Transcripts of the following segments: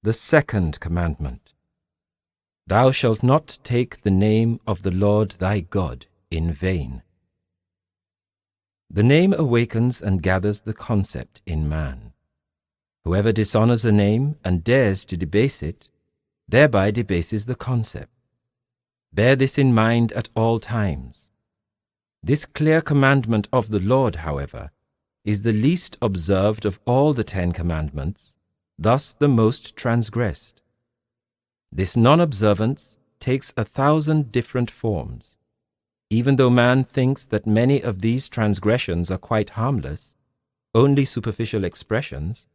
The second commandment. Thou shalt not take the name of the Lord thy God in vain. The name awakens and gathers the concept in man. Whoever dishonors a name and dares to debase it, thereby debases the concept. Bear this in mind at all times. This clear commandment of the Lord, however, is the least observed of all the 10 commandments, thus the most transgressed. This non-observance takes 1,000 different forms. Even though man thinks that many of these transgressions are quite harmless, only superficial expressions,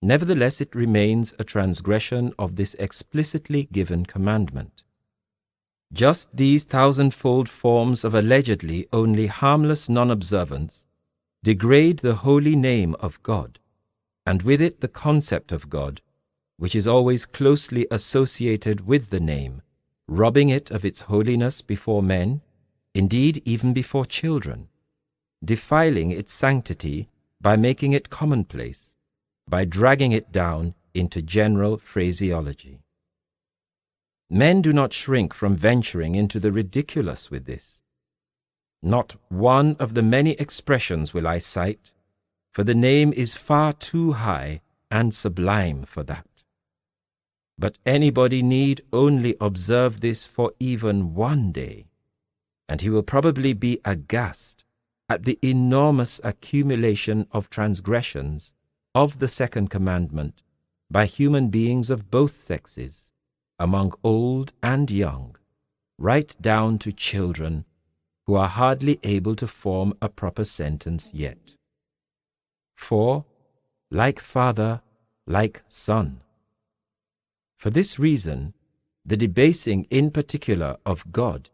nevertheless it remains a transgression of this explicitly given commandment. Just these 1,000-fold forms of allegedly only harmless non-observance degrade the holy name of God, and with it the concept of God, which is always closely associated with the name, robbing it of its holiness before men, indeed even before children, defiling its sanctity by making it commonplace, by dragging it down into general phraseology. Men do not shrink from venturing into the ridiculous with this. Not one of the many expressions will I cite, for the name is far too high and sublime for that. But anybody need only observe this for even one day, and he will probably be aghast at the enormous accumulation of transgressions of the second commandment by human beings of both sexes, among old and young, right down to children who are hardly able to form a proper sentence yet. For, like father, like son. For this reason, the debasing in particular of God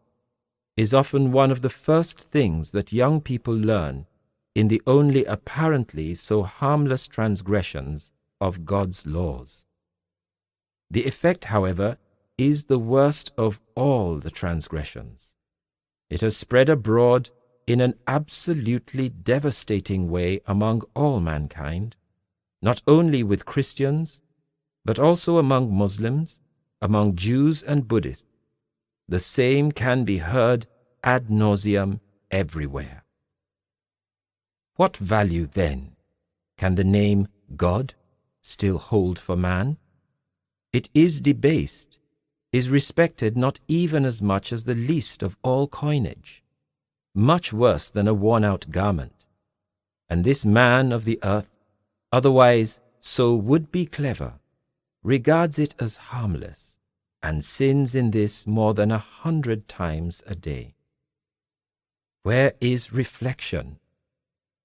is often one of the first things that young people learn in the only apparently so harmless transgressions of God's laws. The effect, however, is the worst of all the transgressions. It has spread abroad in an absolutely devastating way among all mankind, not only with Christians, but also among Muslims, among Jews and Buddhists. The same can be heard ad nauseam everywhere. What value, then, can the name God still hold for man? It is debased, is respected not even as much as the least of all coinage, much worse than a worn-out garment. And this man of the earth, otherwise so would-be clever, regards it as harmless, and sins in this more than 100 times a day. Where is reflection?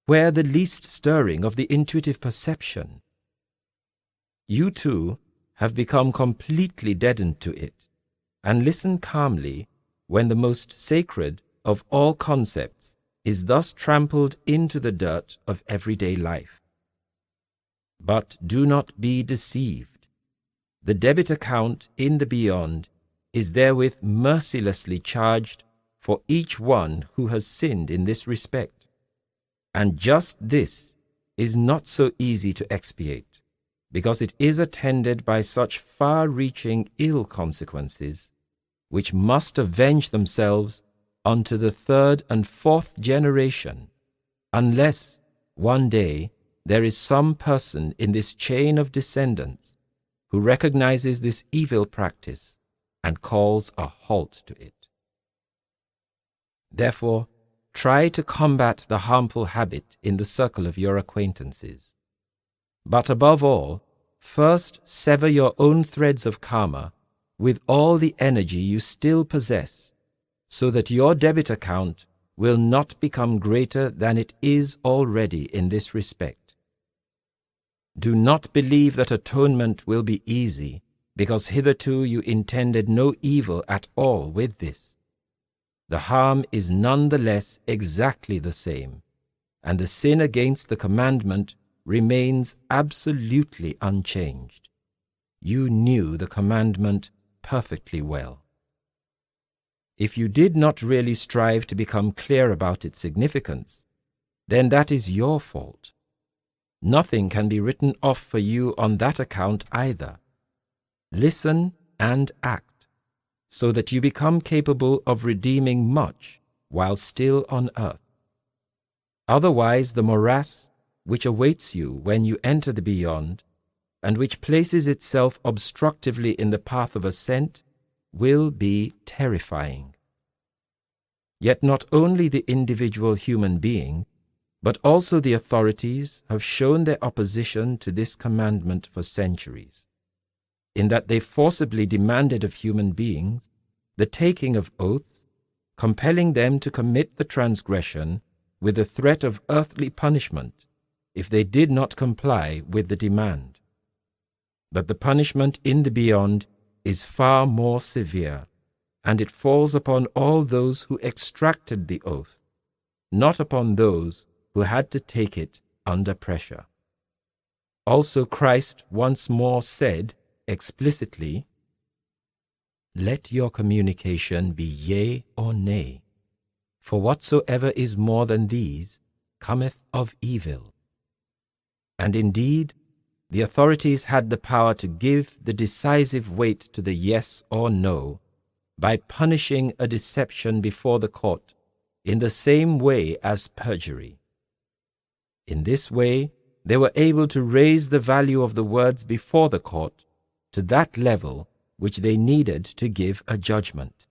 Where the least stirring of the intuitive perception? You too have become completely deadened to it, and listen calmly when the most sacred of all concepts is thus trampled into the dirt of everyday life. But do not be deceived. The debit account in the beyond is therewith mercilessly charged for each one who has sinned in this respect. And just this is not so easy to expiate, because it is attended by such far-reaching ill consequences, which must avenge themselves unto the 3rd and 4th generation, unless one day there is some person in this chain of descendants who recognizes this evil practice and calls a halt to it. Therefore, try to combat the harmful habit in the circle of your acquaintances. But above all, first sever your own threads of karma with all the energy you still possess, so that your debit account will not become greater than it is already in this respect. Do not believe that atonement will be easy, because hitherto you intended no evil at all with this. The harm is none the less exactly the same, and the sin against the commandment remains absolutely unchanged. You knew the commandment perfectly well. If you did not really strive to become clear about its significance, then that is your fault. Nothing can be written off for you on that account either, listen and act, so that you become capable of redeeming much while still on earth. Otherwise, the morass which awaits you when you enter the beyond, and which places itself obstructively in the path of ascent, will be terrifying. Yet not only the individual human being, but also the authorities have shown their opposition to this commandment for centuries, in that they forcibly demanded of human beings the taking of oaths, compelling them to commit the transgression with the threat of earthly punishment if they did not comply with the demand. But the punishment in the beyond is far more severe, and it falls upon all those who extracted the oath, not upon those who had to take it under pressure. Also Christ once more said explicitly, "Let your communication be yea or nay, for whatsoever is more than these cometh of evil." And indeed, the authorities had the power to give the decisive weight to the yes or no by punishing a deception before the court in the same way as perjury. In this way, they were able to raise the value of the words before the court to that level which they needed to give a judgment.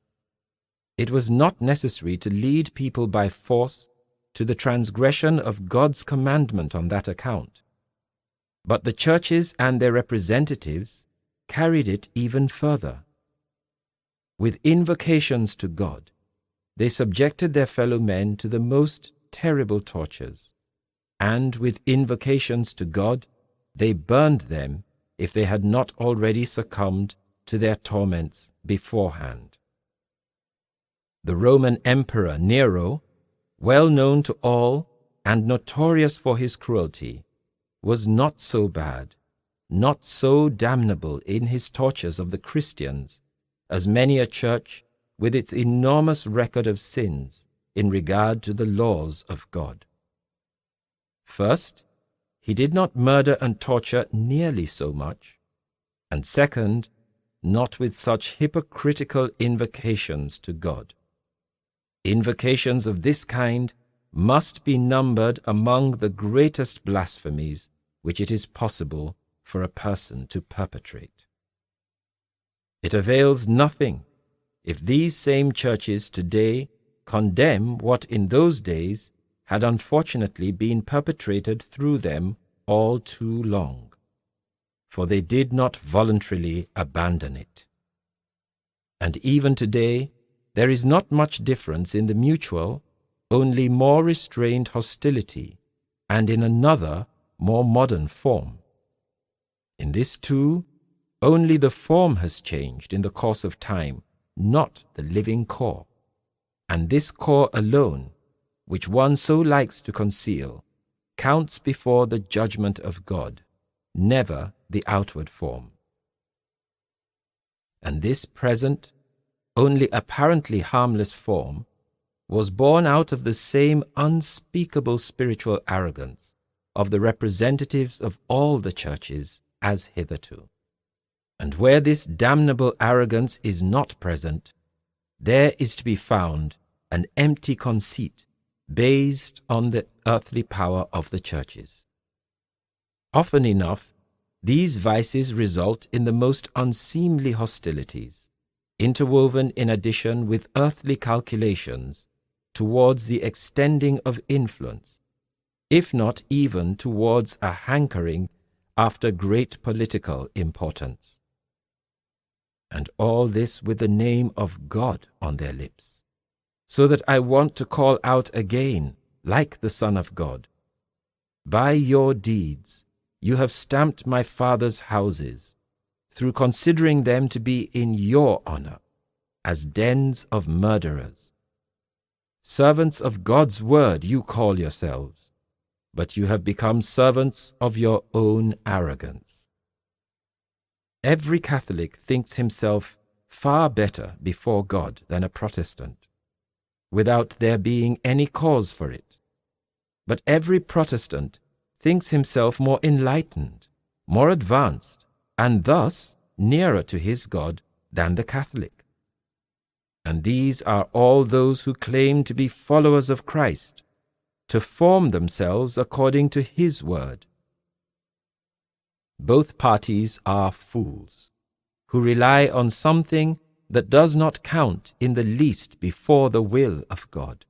It was not necessary to lead people by force to the transgression of God's commandment on that account. But the churches and their representatives carried it even further. With invocations to God, they subjected their fellow men to the most terrible tortures, and with invocations to God, they burned them if they had not already succumbed to their torments beforehand. The Roman Emperor Nero, well known to all and notorious for his cruelty, was not so bad, not so damnable in his tortures of the Christians as many a church with its enormous record of sins in regard to the laws of God. First, he did not murder and torture nearly so much, and second, not with such hypocritical invocations to God. Invocations of this kind must be numbered among the greatest blasphemies which it is possible for a person to perpetrate. It avails nothing if these same churches today condemn what in those days had unfortunately been perpetrated through them all too long, for they did not voluntarily abandon it. And even today, there is not much difference in the mutual, only more restrained hostility, and in another, more modern form. In this too, only the form has changed in the course of time, not the living core. And this core alone, which one so likes to conceal, counts before the judgment of God, never the outward form. And this present, only apparently harmless form, was born out of the same unspeakable spiritual arrogance of the representatives of all the churches as hitherto. And where this damnable arrogance is not present, there is to be found an empty conceit based on the earthly power of the churches. Often enough, these vices result in the most unseemly hostilities, interwoven in addition with earthly calculations towards the extending of influence, if not even towards a hankering after great political importance. And all this with the name of God on their lips, so that I want to call out again, like the Son of God, "By your deeds you have stamped my Father's houses, through considering them to be in your honor, as dens of murderers. Servants of God's word you call yourselves, but you have become servants of your own arrogance." Every Catholic thinks himself far better before God than a Protestant, without there being any cause for it. But every Protestant thinks himself more enlightened, more advanced, and thus nearer to his God than the Catholic. And these are all those who claim to be followers of Christ, to form themselves according to his word. Both parties are fools, who rely on something that does not count in the least before the will of God.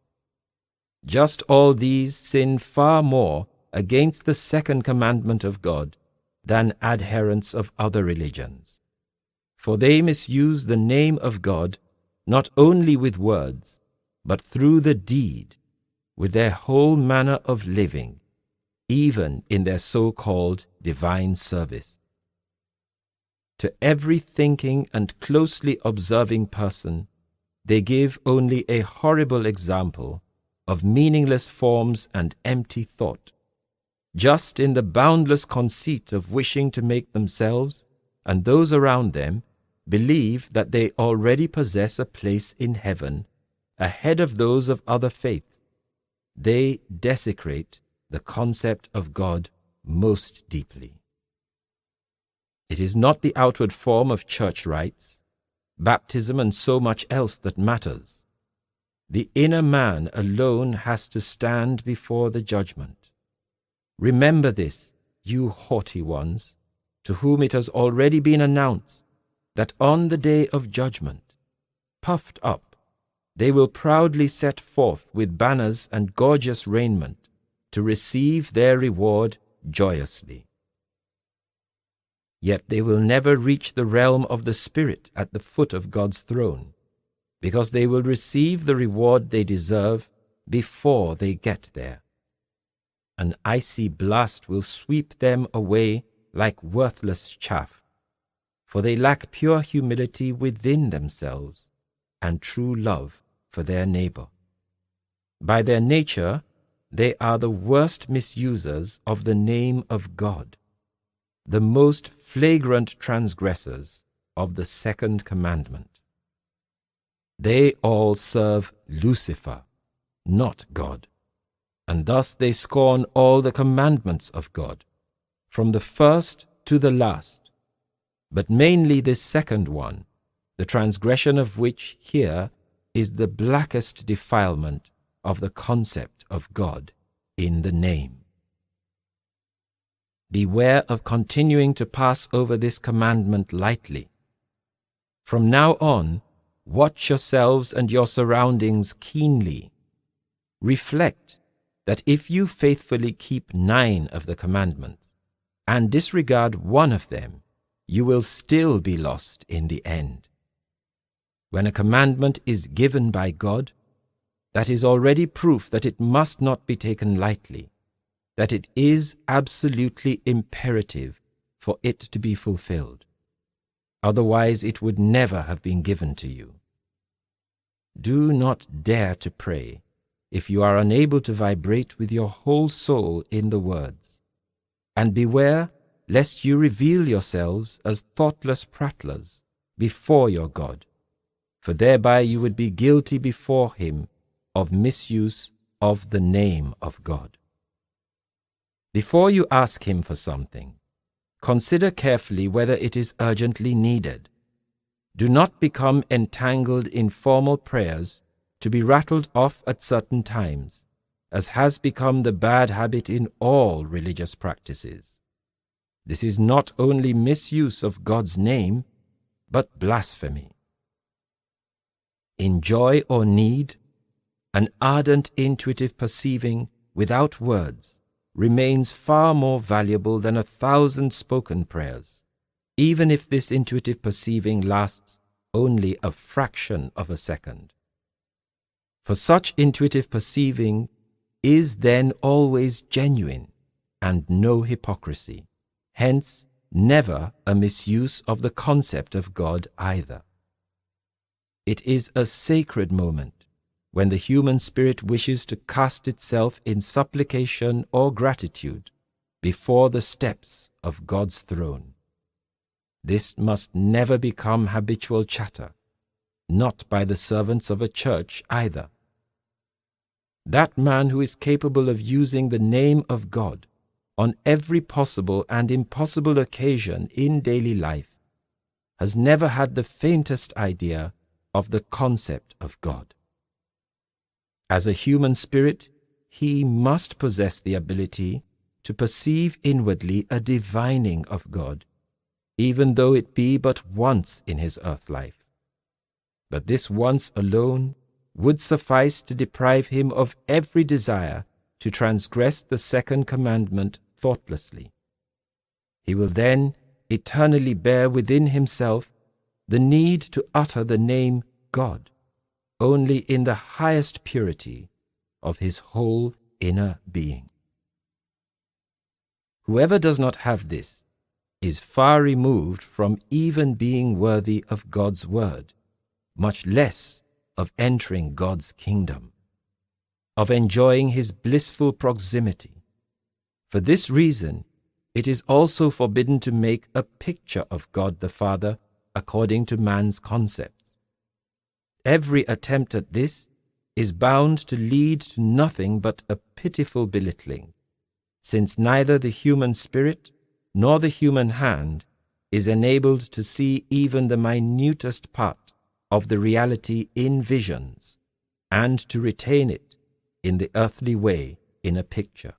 Just all these sin far more against the second commandment of God than adherents of other religions. For they misuse the name of God not only with words, but through the deed, with their whole manner of living, even in their so-called divine service. To every thinking and closely observing person, they give only a horrible example of meaningless forms and empty thought, just in the boundless conceit of wishing to make themselves and those around them believe that they already possess a place in heaven ahead of those of other faiths. They desecrate the concept of God most deeply. It is not the outward form of church rites, baptism, and so much else that matters. The inner man alone has to stand before the judgment. Remember this, you haughty ones, to whom it has already been announced that on the day of judgment, puffed up, they will proudly set forth with banners and gorgeous raiment to receive their reward joyously. Yet they will never reach the realm of the Spirit at the foot of God's throne, because they will receive the reward they deserve before they get there. An icy blast will sweep them away like worthless chaff, for they lack pure humility within themselves and true love for their neighbor. By their nature, they are the worst misusers of the name of God, the most flagrant transgressors of the second commandment. They all serve Lucifer, not God, and thus they scorn all the commandments of God, from the first to the last, but mainly this second one, the transgression of which here is the blackest defilement of the concept of God in the name. Beware of continuing to pass over this commandment lightly. From now on, watch yourselves and your surroundings keenly. Reflect that if you faithfully keep 9 of the commandments and disregard one of them, you will still be lost in the end. When a commandment is given by God, that is already proof that it must not be taken lightly, that it is absolutely imperative for it to be fulfilled. Otherwise it would never have been given to you. Do not dare to pray if you are unable to vibrate with your whole soul in the words, and beware lest you reveal yourselves as thoughtless prattlers before your God, for thereby you would be guilty before him of misuse of the name of God. Before you ask him for something, consider carefully whether it is urgently needed. Do not become entangled in formal prayers to be rattled off at certain times, as has become the bad habit in all religious practices. This is not only misuse of God's name, but blasphemy. In joy or need, an ardent intuitive perceiving without words remains far more valuable than 1,000 spoken prayers, even if this intuitive perceiving lasts only a fraction of a second. For such intuitive perceiving is then always genuine and no hypocrisy, hence never a misuse of the concept of God either. It is a sacred moment when the human spirit wishes to cast itself in supplication or gratitude before the steps of God's throne. This must never become habitual chatter, not by the servants of a church either. That man who is capable of using the name of God on every possible and impossible occasion in daily life has never had the faintest idea of the concept of God. As a human spirit, he must possess the ability to perceive inwardly a divining of God, even though it be but once in his earth life. But this once alone would suffice to deprive him of every desire to transgress the second commandment thoughtlessly. He will then eternally bear within himself the need to utter the name God only in the highest purity of his whole inner being. Whoever does not have this is far removed from even being worthy of God's word, much less of entering God's kingdom, of enjoying his blissful proximity. For this reason, it is also forbidden to make a picture of God the Father according to man's concepts. Every attempt at this is bound to lead to nothing but a pitiful belittling, since neither the human spirit nor the human hand is enabled to see even the minutest part of the reality in visions, and to retain it in the earthly way in a picture.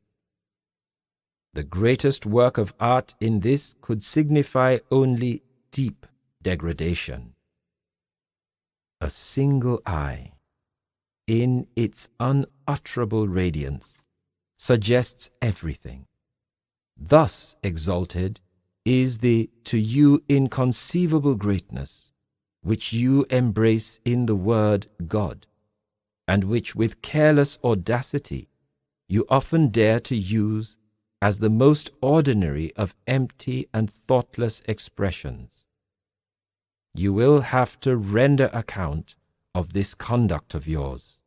The greatest work of art in this could signify only deep degradation. A single eye, in its unutterable radiance, suggests everything. Thus exalted is the to you inconceivable greatness which you embrace in the word God, and which with careless audacity you often dare to use as the most ordinary of empty and thoughtless expressions. You will have to render account of this conduct of yours,